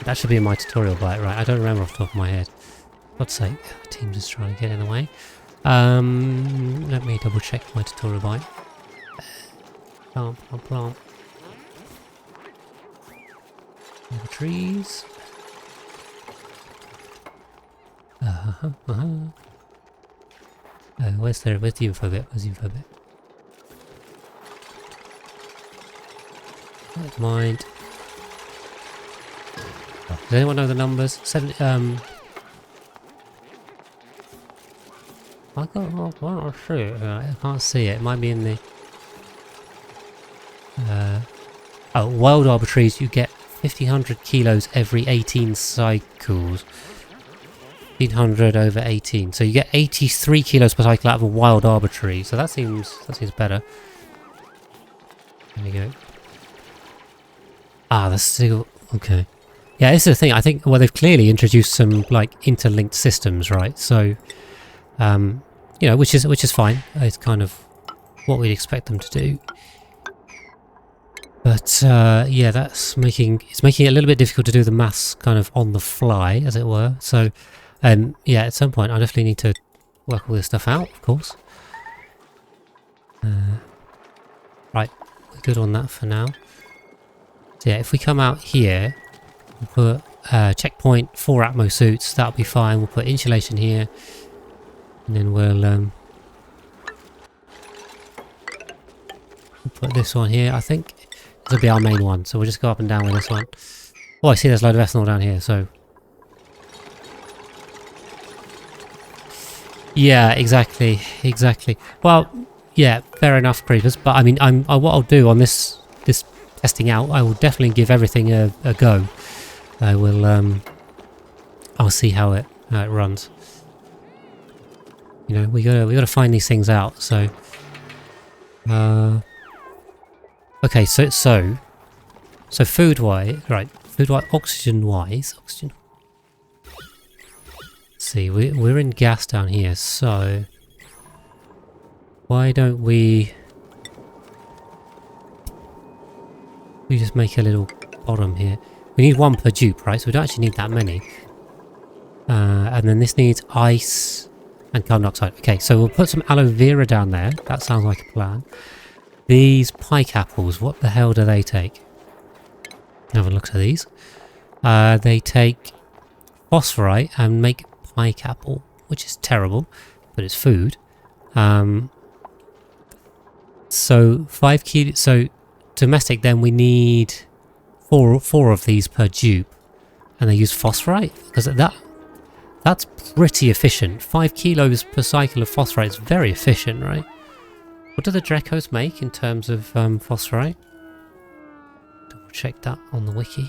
That should be in my tutorial bite, right? I don't remember off the top of my head. For God's sake, the team's just trying to get in the way. Let me double check my tutorial bite. Plant. The trees. Where's the info bit? Where's the info bit? Never mind. Oh, does anyone know the numbers? I'm not sure. I can't see it. It might be in the... oh, wild arbitraries, you get 1500 kilos every 18 cycles. 1500 over 18. So you get 83 kilos per cycle out of a wild arbitrary. So that seems better. There we go. Ah, that's still... Okay. Yeah, this is the thing. I think, well, they've clearly introduced some, like, interlinked systems, right? So, you know, which is fine. It's kind of what we'd expect them to do. But, yeah, it's making it a little bit difficult to do the maths kind of on the fly, as it were. So, yeah, at some point I definitely need to work all this stuff out, of course. Right, we're good on that for now. So yeah, if we come out here, we'll put checkpoint 4 Atmo suits, that'll be fine. We'll put insulation here, and then we'll put this one here. I think this will be our main one, so we'll just go up and down with this one. Oh, I see there's a load of ethanol down here, so... Yeah, exactly. Well, yeah, fair enough, creepers. But I mean, what I'll do on this testing out, I will definitely give everything a go. I will, I'll see how it runs. You know, we gotta find these things out. So, okay, so food-wise, right? Food-wise, oxygen-wise, oxygen. See, we're in gas down here, so why don't we just make a little bottom here? We need 1 per dupe, right? So we don't actually need that many. And then this needs ice and carbon dioxide. Okay, so we'll put some aloe vera down there. That sounds like a plan. These pike apples, what the hell do they take? Have a look at these. They take phosphorite and make pike apple, which is terrible, but it's food. So 5 kilos. So domestic, then we need four of these per dupe, and they use phosphorite because that's pretty efficient. 5 kilos per cycle of phosphorite is very efficient, right? What do the Drecos make in terms of phosphorite? Double check that on the wiki.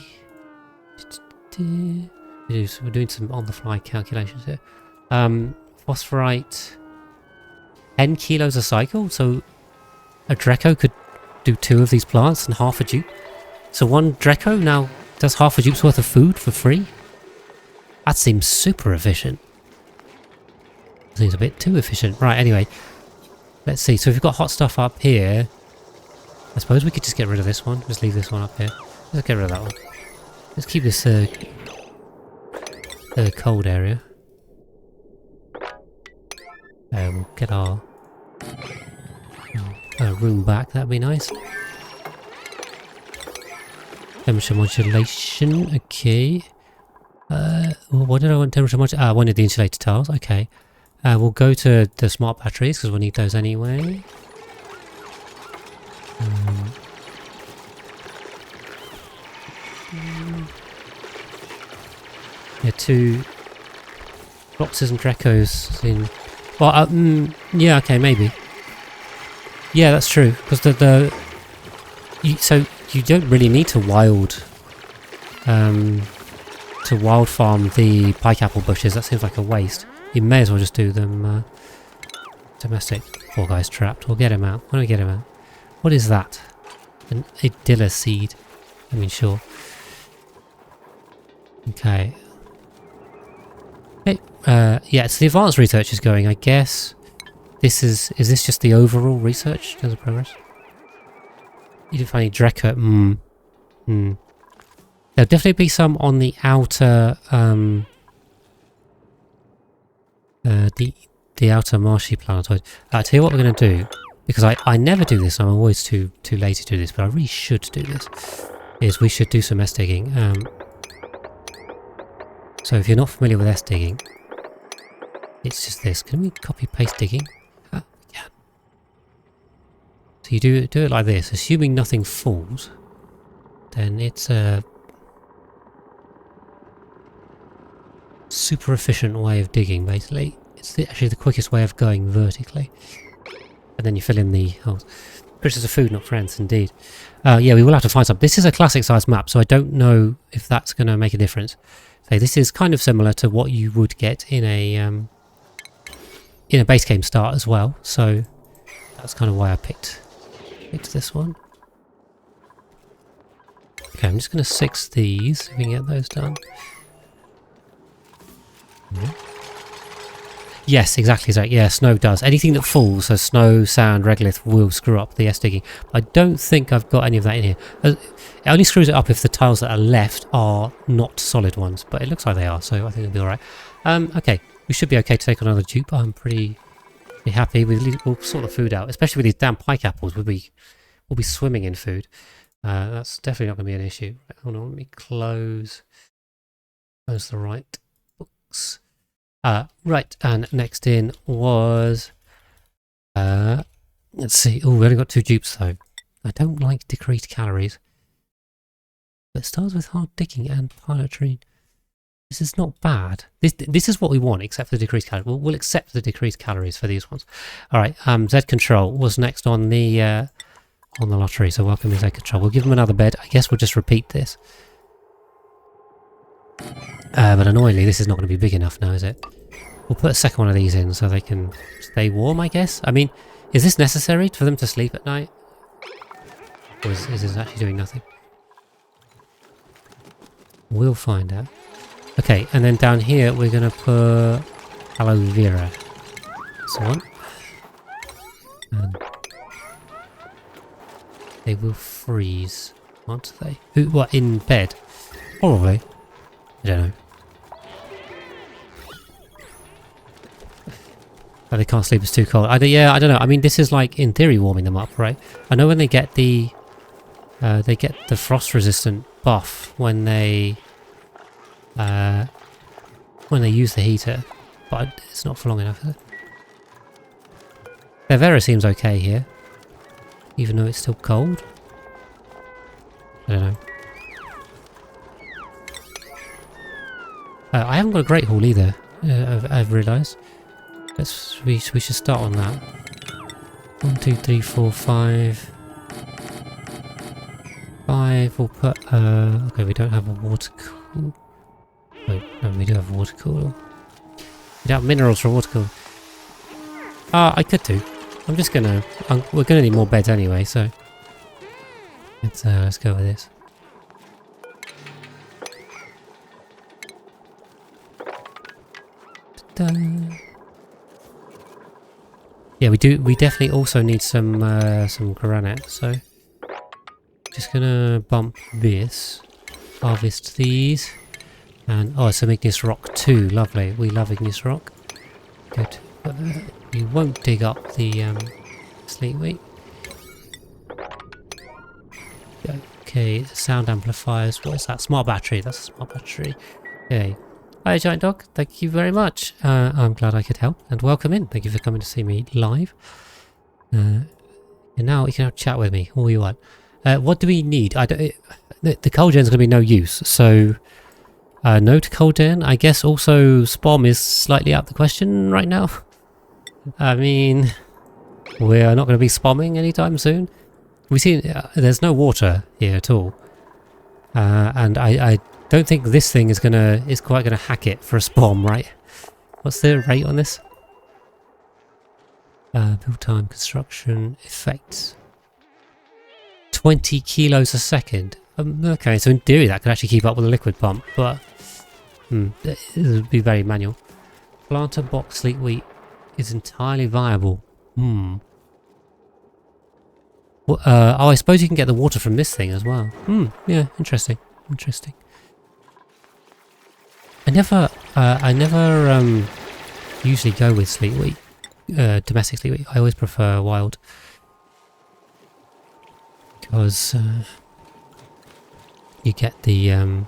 We're doing some on-the-fly calculations here. Phosphorite, 10 kilos a cycle, so a Dreco could do 2 of these plants and half a dupe. So 1 Dreco now does half a dupe's worth of food for free? That seems super efficient. Seems a bit too efficient. Right, anyway. Let's see. So we've got hot stuff up here. I suppose we could just get rid of this one. Just leave this one up here. Let's get rid of that one. Let's keep this cold area. We'll get our room back. That'd be nice. Temperature modulation. Okay. What did I want temperature much? I wanted the insulated tiles. Okay. We'll go to the smart batteries because we'll need those anyway. Yeah, 2 Roxas and Drecos in... Well, yeah, okay, maybe. Yeah, that's true, because so you don't really need to wild farm the pike apple bushes. That seems like a waste. You may as well just do them domestic. Poor guy's trapped. We'll get him out. Why don't we get him out? What is that? An Idilla seed. I mean, sure. Okay. Hey, yeah, so the advanced research is going, I guess. Is this just the overall research in terms of progress? You didn't find any Dreca. There'll definitely be some on the outer, the outer marshy planetoid. I'll tell you what we're going to do, because I never do this, I'm always too lazy to do this, but I really should do this, is we should do some S digging. So if you're not familiar with S digging, it's just this. Can we copy paste digging? We can. So you do it like this, assuming nothing falls, then it's a super efficient way of digging, basically. It's actually the quickest way of going vertically. And then you fill in the holes. Creatures of food, not friends, indeed. Yeah, we will have to find some. This is a classic size map, so I don't know if that's going to make a difference. So this is kind of similar to what you would get in a base game start as well. So that's kind of why I picked this one. Okay, I'm just going to 6 these, if we can get those done. Yes, exactly. Yeah, snow does. Anything that falls, so snow, sand, regolith, will screw up the S digging. I don't think I've got any of that in here. It only screws it up if the tiles that are left are not solid ones, but it looks like they are, so I think it'll be alright. Okay, we should be okay to take on another dupe. I'm pretty happy. We'll sort the food out, especially with these damn pike apples. We'll be swimming in food. That's definitely not going to be an issue. Hold on, let me close the right books. Right, and next in was, let's see, oh, we only got 2 dupes though. I don't like decreased calories. But it starts with hard digging and pilotrine. This is not bad. This is what we want, except for the decreased calories. We'll accept the decreased calories for these ones. Alright, Z Control was next on the lottery, so welcome to Z Control. We'll give them another bed. I guess we'll just repeat this. But annoyingly, this is not going to be big enough now, is it? We'll put a second one of these in so they can stay warm, I guess. I mean, is this necessary for them to sleep at night? Or is this actually doing nothing? We'll find out. Okay, and then down here we're going to put aloe vera. This one. And they will freeze, aren't they? What, in bed? Probably. I don't know. Oh, they can't sleep, it's too cold. Yeah, I don't know. I mean, this is like, in theory, warming them up, right? I know when they get the frost-resistant buff when they use the heater, but it's not for long enough, is it? Their Vera seems okay here, even though it's still cold. I don't know. I haven't got a Great Hall either, I've realised. We should start on that. 1, 2, 3, 4, 5. 5, we'll put, okay, we don't have a water cooler. Wait, no, we do have a water cooler. We don't have minerals for a water cooler. I could do. I'm just gonna, we're gonna need more beds anyway, so. Let's go with this. Ta-da. Yeah, we definitely also need some granite, so just gonna bump this, harvest these, and oh, some igneous rock too, lovely, we love igneous rock. Good, but you won't dig up the sleep wheat. Okay, sound amplifiers, what is that? Smart battery, that's a smart battery. Okay. Hi, Giant Dog. Thank you very much. I'm glad I could help, and welcome in. Thank you for coming to see me live. And now you can have a chat with me, all you want. What do we need? The coal gen's going to be no use, so no to coal gen. I guess also spom is slightly out the question right now. I mean, we're not going to be spomming anytime soon. We see there's no water here at all, and I don't think this thing is quite gonna hack it for a spom, right? What's the rate on this? Build time, construction, effects. 20 kilos a second. Okay, so in theory that could actually keep up with a liquid pump, but it would be very manual. Planter box sleek wheat is entirely viable. Well, oh, I suppose you can get the water from this thing as well. Yeah, interesting. Interesting. I never usually go with sleek wheat, domestic sleek wheat. I always prefer wild. Because you get the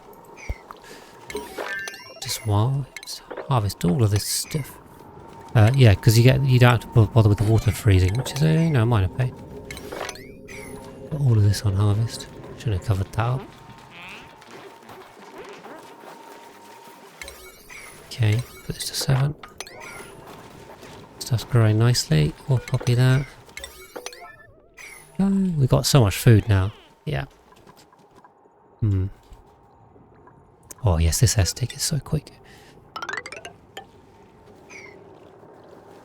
just wild, just harvest all of this stuff. Yeah, because you don't have to bother with the water freezing, which is a minor pain. Put all of this on harvest. Should have covered that up. Okay, put this to 7. Stuff's growing nicely. We'll copy that. We've got so much food now. Yeah. Oh yes, this S-stick is so quick.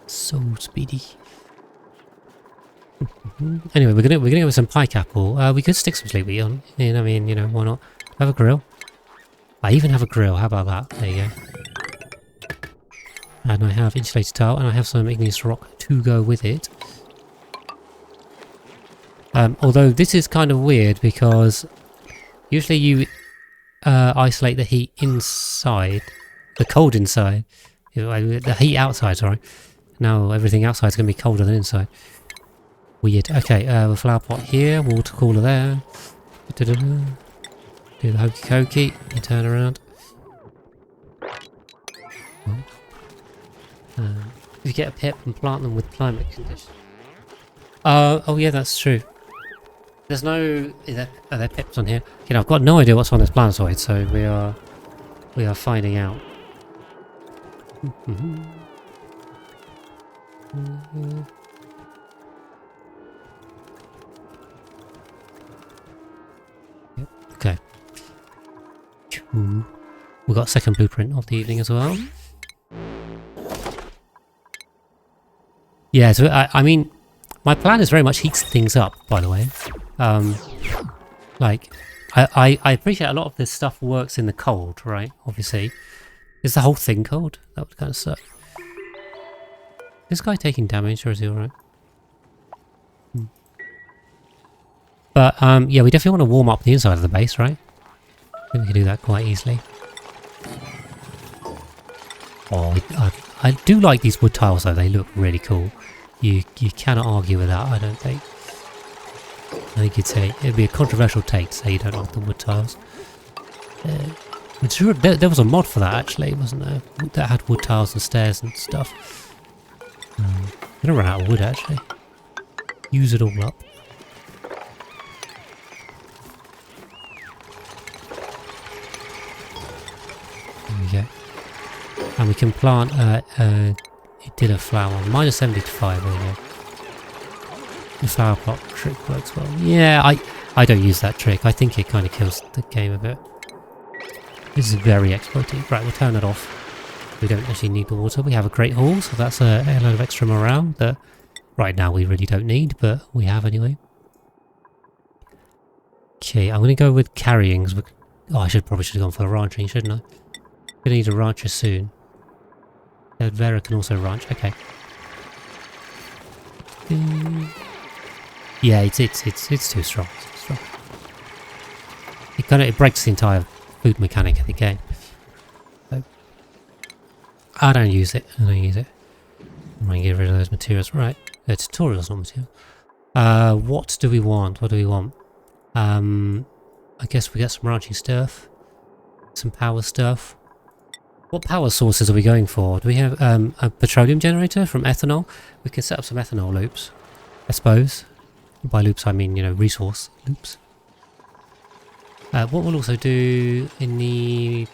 So speedy. Anyway, we're gonna go with some pike apple. We could stick some sleep wheat on. I mean, why not? I have a grill. I even have a grill. How about that? There you go. And I have insulated tile, and I have some igneous rock to go with it. Although this is kind of weird because usually you isolate the heat inside, the cold inside, the heat outside, sorry. Now everything outside is going to be colder than inside. Weird. Okay, the flower pot here, water cooler there. Do the hokey cokey, you turn around. You get a pip and plant them with climate conditions. Oh yeah, that's true. There's no... Are there pips on here? I've got no idea what's on this planetoid, so we are finding out. Yep. Okay. We've got a second blueprint of the evening as well. Yeah, so I mean, my plan is very much heats things up, by the way. Like, I appreciate a lot of this stuff works in the cold, right? Obviously. Is the whole thing cold? That would kind of suck. This guy taking damage, or is he alright? But, yeah, we definitely want to warm up the inside of the base, right? I think we can do that quite easily. Oh, I do like these wood tiles though, they look really cool. You cannot argue with that, I don't think. I think it'd be a controversial take to say you don't like the wood tiles. There was a mod for that actually, wasn't there? That had wood tiles and stairs and stuff. I'm gonna run out of wood actually. Use it all up. There we go. And we can plant it did a flower. Minus 75, there we go. The flower plot trick works well. Yeah, I don't use that trick. I think it kind of kills the game a bit. This is very exploitative. Right, we'll turn it off. We don't actually need the water. We have a great hall, so that's a lot of extra morale that right now we really don't need, but we have anyway. Okay, I'm going to go with carrying. Oh, I probably should have gone for the ranching, shouldn't I? Going to need a rancher soon. Vera can also ranch. Okay. Yeah, it's too strong. It's too strong. It breaks the entire food mechanic of the game. So, I don't use it. I'm going to get rid of those materials. Right. Tutorials, not material. What do we want? What do we want? I guess we get some ranching stuff. Some power stuff. What power sources are we going for? Do we have a petroleum generator from ethanol? We can set up some ethanol loops, I suppose. By loops I mean, you know, resource loops. What we'll also do in the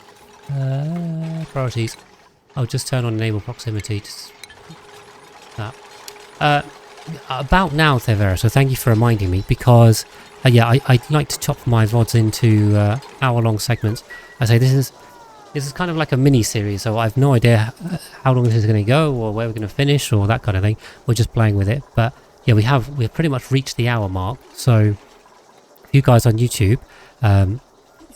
priorities, I'll just turn on enable proximity to that. About now, Thevera, so thank you for reminding me, because yeah, I'd like to chop my VODs into hour-long segments. I say this is kind of like a mini-series, so I have no idea how long this is going to go, or where we're going to finish, or that kind of thing. We're just playing with it, but yeah, we've pretty much reached the hour mark, so you guys on YouTube,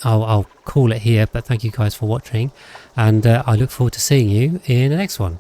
I'll call it here, but thank you guys for watching, and I look forward to seeing you in the next one.